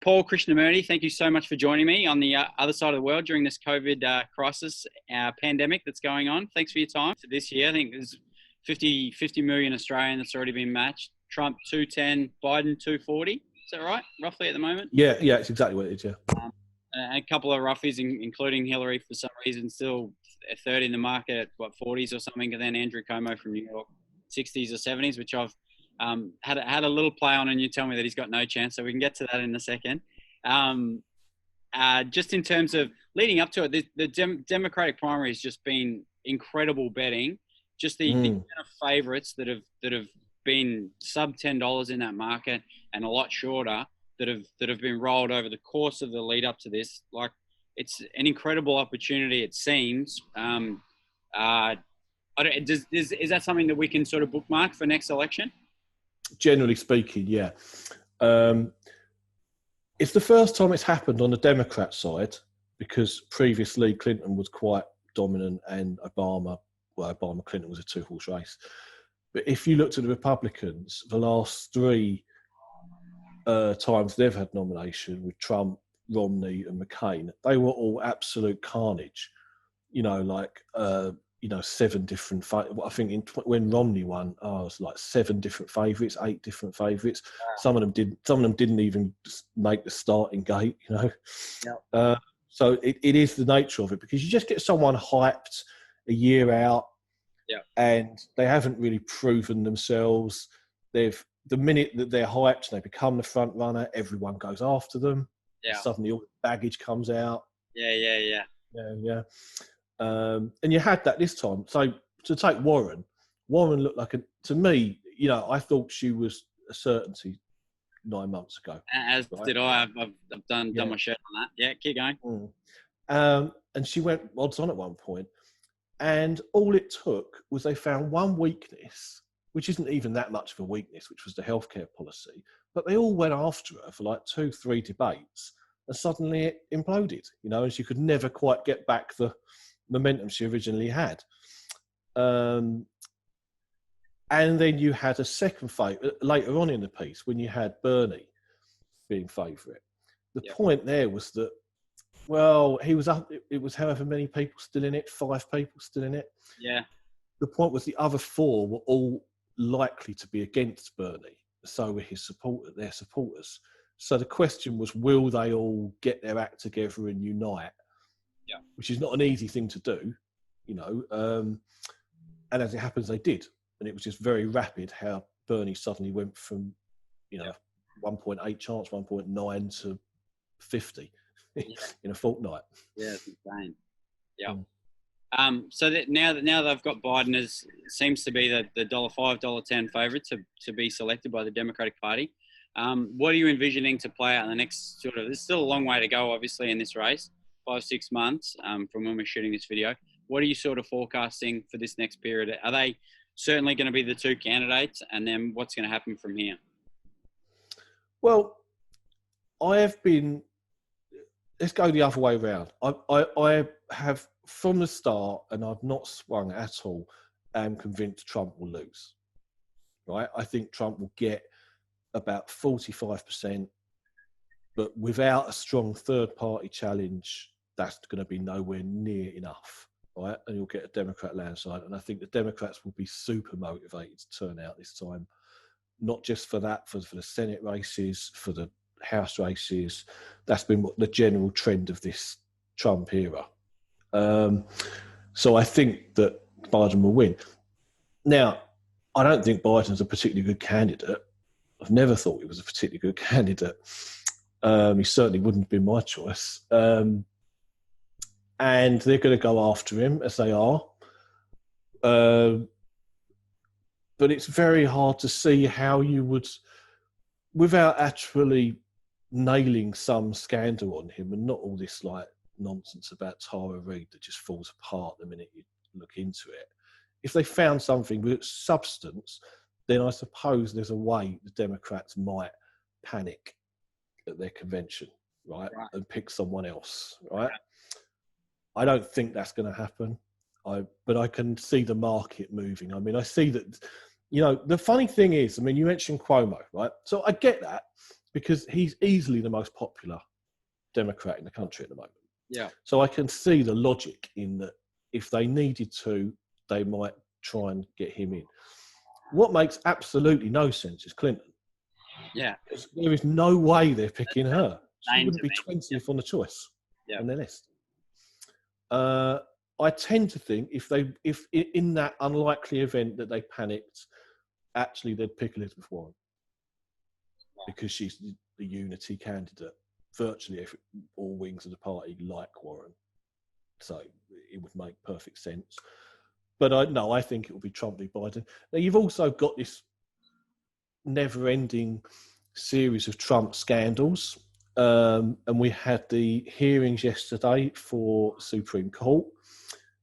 Paul Krishnamurty, thank you so much for joining me on the other side of the world during this COVID crisis, pandemic that's going on. Thanks for your time. So this year, I think there's 50 million Australian that's already been matched. Trump 210, Biden 240. Is that right? Roughly at the moment? Yeah, it's exactly what it is, yeah. A couple of roughies, including Hillary, for some reason, still a third in the market at, 40s or something. And then Andrew Cuomo from New York, 60s or 70s, which I've had a little play on, and you tell me that he's got no chance. So we can get to that in a second. Just in terms of leading up to it, the Democratic primary has just been incredible betting. Just the amount of favourites that have been sub $10 in that market and a lot shorter that have been rolled over the course of the lead up to this. Like, it's an incredible opportunity, it seems. Is that something that we can sort of bookmark for next election? Generally speaking, yeah. It's the first time it's happened on the Democrat side, because previously Clinton was quite dominant and Clinton was a two-horse race. But if you looked at the Republicans, the last three times they've had nomination with Trump, Romney and McCain, they were all absolute carnage. 7 different. I think when Romney won, it was like 7 different favourites, 8 different favourites. Some of them didn't even make the starting gate. So it is the nature of it, because you just get someone hyped a year out, and they haven't really proven themselves. The minute that they're hyped and they become the front runner, everyone goes after them. Suddenly all the baggage comes out. Yeah. And you had that this time. So to take Warren looked like to me, I thought she was a certainty 9 months ago. As right? Did I. I've done my shirt on that. Yeah, keep going. And she went odds on at one point. And all it took was they found one weakness, which isn't even that much of a weakness, which was the healthcare policy. But they all went after her for like 2-3 debates, and suddenly it imploded, and she could never quite get back the momentum she originally had. And then you had a second favourite later on in the piece when you had Bernie being favourite. The point there was that, he was up, it was however many people still in it, 5 people still in it. Yeah. The point was the other 4 were all likely to be against Bernie. So were their supporters. So the question was, will they all get their act together and unite? Yeah. Which is not an easy thing to do, and as it happens, they did. And it was just very rapid how Bernie suddenly went from, 1.8 chance, 1.9 to 50 in a fortnight. Yeah, it's insane. Yeah. So that now they've got Biden as seems to be the $5, $10 favourite to be selected by the Democratic Party. What are you envisioning to play out in the next there's still a long way to go, obviously, in this race, 5-6 months from when we're shooting this video. What are you sort of forecasting for this next period? Are they certainly going to be the 2 candidates, and then what's going to happen from here? Well, let's go the other way around. I have, from the start, and I've not swung at all, am convinced Trump will lose. Right? I think Trump will get about 45%, but without a strong third-party challenge, that's going to be nowhere near enough. Right? And you'll get a Democrat landslide. And I think the Democrats will be super motivated to turn out this time, not just for that, for the Senate races, for the House races. That's been the general trend of this Trump era. So I think that Biden will win. Now, I don't think Biden's a particularly good candidate. I've never thought he was a particularly good candidate. He certainly wouldn't have been my choice. And they're going to go after him, as they are. But it's very hard to see how you would, without actually nailing some scandal on him, and not all this nonsense about Tara Reid that just falls apart the minute you look into it. If they found something with substance, then I suppose there's a way the Democrats might panic at their convention, right? And pick someone else, right? I don't think that's going to happen. But I can see the market moving. I mean, I see that, the funny thing is, you mentioned Cuomo, right? So I get that. because he's easily the most popular Democrat in the country at the moment. Yeah. So I can see the logic in that if they needed to, they might try and get him in. What makes absolutely no sense is Clinton. Yeah. There is no way they're picking her. She wouldn't be 20th on the choice on their list. I tend to think if in that unlikely event that they panicked, actually they'd pick Elizabeth Warren because she's the unity candidate. Virtually all wings of the party like Warren, so it would make perfect sense. But I think it will be Trump v Biden. Now you've also got this never-ending series of Trump scandals, and we had the hearings yesterday for Supreme Court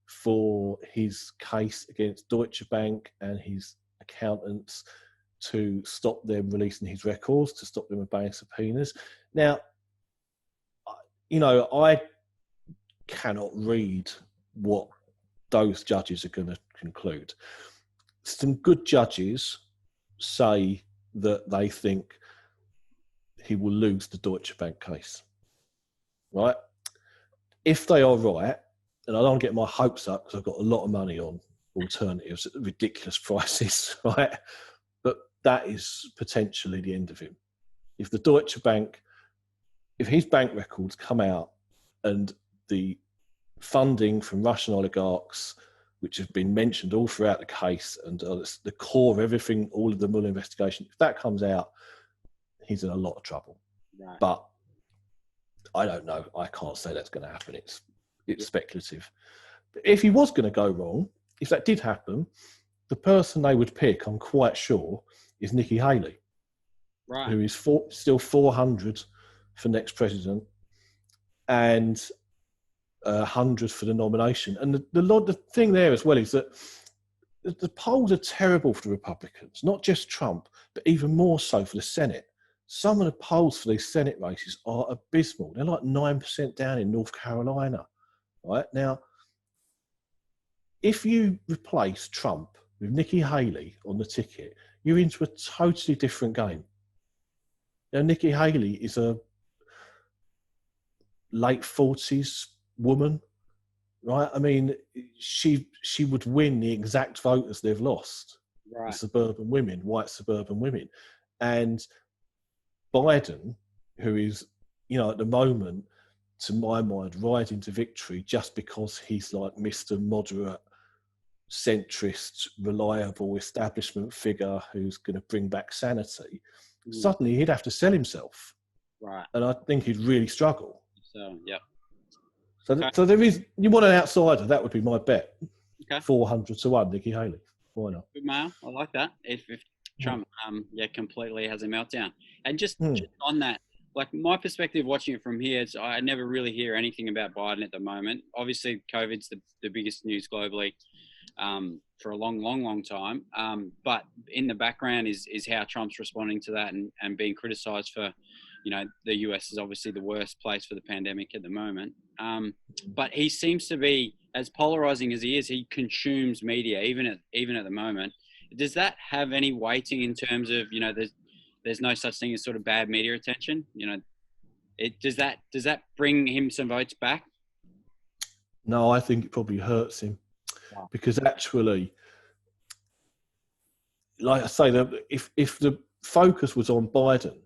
for his case against Deutsche Bank and his accountants to stop them releasing his records, to stop them obeying subpoenas. Now, I cannot read what those judges are going to conclude. Some good judges say that they think he will lose the Deutsche Bank case, right? If they are right, and I don't get my hopes up because I've got a lot of money on alternatives at ridiculous prices, right? But that is potentially the end of him. If the Deutsche Bank, if his bank records come out and the funding from Russian oligarchs, which have been mentioned all throughout the case and the core of everything, all of the Mueller investigation, if that comes out, he's in a lot of trouble. Right. But I don't know. I can't say that's going to happen. It's speculative. But if he was going to go wrong, if that did happen, the person they would pick, I'm quite sure, is Nikki Haley, right, who is still 400 for next president and 100 for the nomination. And the thing there as well is that the polls are terrible for the Republicans, not just Trump, but even more so for the Senate. Some of the polls for these Senate races are abysmal. They're like 9% down in North Carolina. Right now, if you replace Trump with Nikki Haley on the ticket, you're into a totally different game. Now, Nikki Haley is a late 40s woman, right? I mean, she would win the exact voters they've lost. right. The suburban women, white suburban women. And Biden, who is, at the moment, to my mind, riding to victory just because he's like Mr. Moderate, centrist, reliable establishment figure who's going to bring back sanity, suddenly he'd have to sell himself. Right. And I think he'd really struggle. So, yeah. So there is, you want an outsider, that would be my bet. Okay. 400 to 1, Nikki Haley. Why not? Good mail. I like that. If Trump, completely has a meltdown. And just on that, like my perspective watching it from here is I never really hear anything about Biden at the moment. Obviously, COVID's the biggest news globally for a long time. But in the background is how Trump's responding to that and being criticized for, the US is obviously the worst place for the pandemic at the moment. But he seems to be, as polarizing as he is, he consumes media, even at the moment. Does that have any weighting in terms of, there's no such thing as sort of bad media attention? Does that bring him some votes back? No, I think it probably hurts him. Wow. Because actually, like I say, if the focus was on Biden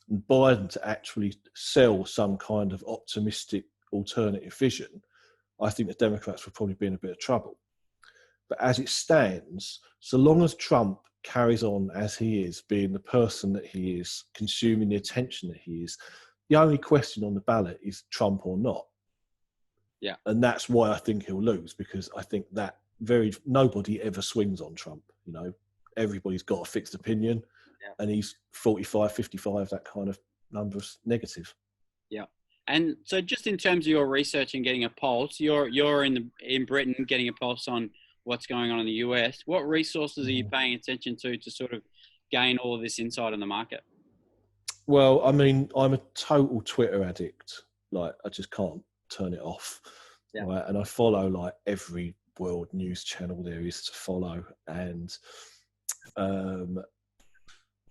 and Biden to actually sell some kind of optimistic alternative vision, I think the Democrats would probably be in a bit of trouble. But as it stands, so long as Trump carries on as he is, being the person that he is, consuming the attention that he is, the only question on the ballot is Trump or not. Yeah. And that's why I think he'll lose, because I think that nobody ever swings on Trump. Everybody's got a fixed opinion, and he's 45, 55, that kind of number is negative. Yeah. And so just in terms of your research and getting a pulse, you're in Britain getting a pulse on what's going on in the US. What resources are you paying attention to sort of gain all of this insight on the market? Well, I mean, I'm a total Twitter addict. Like, I just can't turn it off. Yeah. Right? And I follow like every world news channel there is to follow. And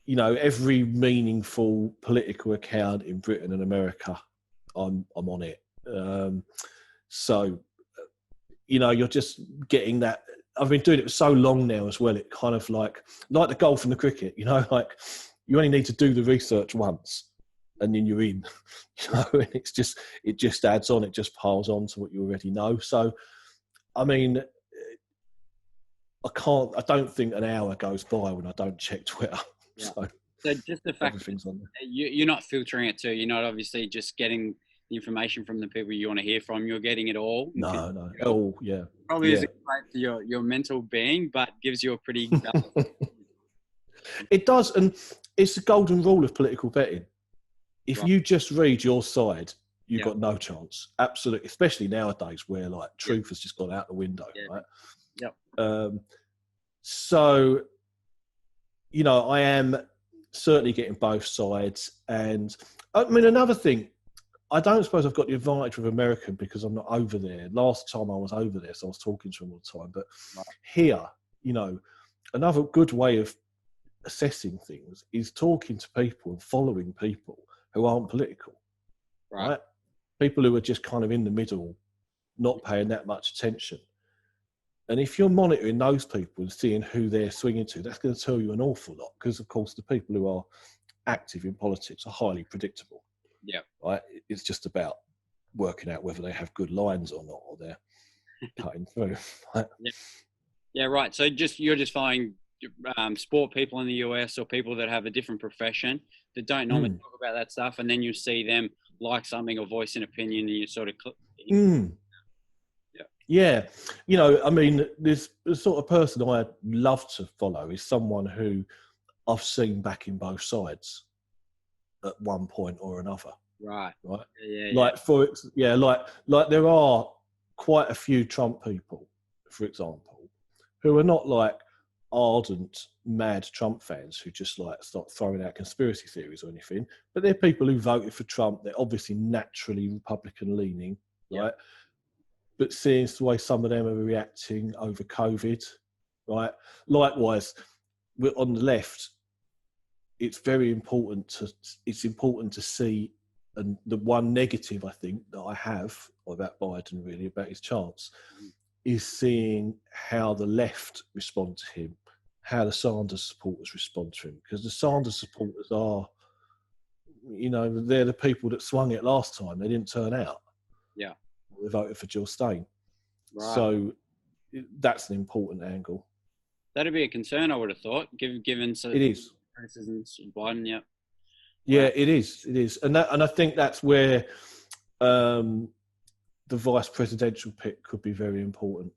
every meaningful political account in Britain and America, I'm on it. So, you're just getting that. I've been doing it for so long now as well. It kind of like the golf and the cricket, like you only need to do the research once and then you're in, and it just adds on, it just piles on to what you already know. So, I mean, I don't think an hour goes by when I don't check Twitter. Yeah. So just the fact that you're not filtering it too. You're not obviously just getting the information from the people you want to hear from. You're getting it all. No. Oh, yeah. Probably isn't great to your mental being, but gives you a pretty... It does, and it's the golden rule of political betting. If you just read your side, you've got no chance. Absolutely, especially nowadays where truth has just gone out the window, right? Yep. So, I am certainly getting both sides. And I mean, another thing, I don't suppose I've got the advantage of American because I'm not over there. Last time I was over there, so I was talking to them all the time. But here, another good way of assessing things is talking to people and following people who aren't political, right? People who are just kind of in the middle, not paying that much attention. And if you're monitoring those people and seeing who they're swinging to, that's going to tell you an awful lot because, of course, the people who are active in politics are highly predictable. Yeah. Right? It's just about working out whether they have good lines or not, or they're cutting through. Right? Yeah, right. So you're just following sport people in the US or people that have a different profession that don't normally talk about that stuff, and then you see them like something or voice an opinion and you sort of Yeah, I mean, there's the sort of person I love to follow is someone who I've seen back in both sides at one point or another. Right. Yeah. Like there are quite a few Trump people, for example, who are not like ardent, mad Trump fans who just start throwing out conspiracy theories or anything, but they're people who voted for Trump. They're obviously naturally Republican leaning, right? But seeing the way some of them are reacting over COVID, right? Likewise, we're on the left. It's very important to see, and the one negative I think that I have about Biden, really about his chance, is seeing how the left respond to him, how the Sanders supporters respond to him, because the Sanders supporters are, they're the people that swung it last time. They didn't turn out. Yeah. They voted for Jill Stein. Right. So that's an important angle. That'd be a concern, I would have thought, given it is criticisms of Biden. Yeah. Yeah, it is, and I think that's where the vice presidential pick could be very important.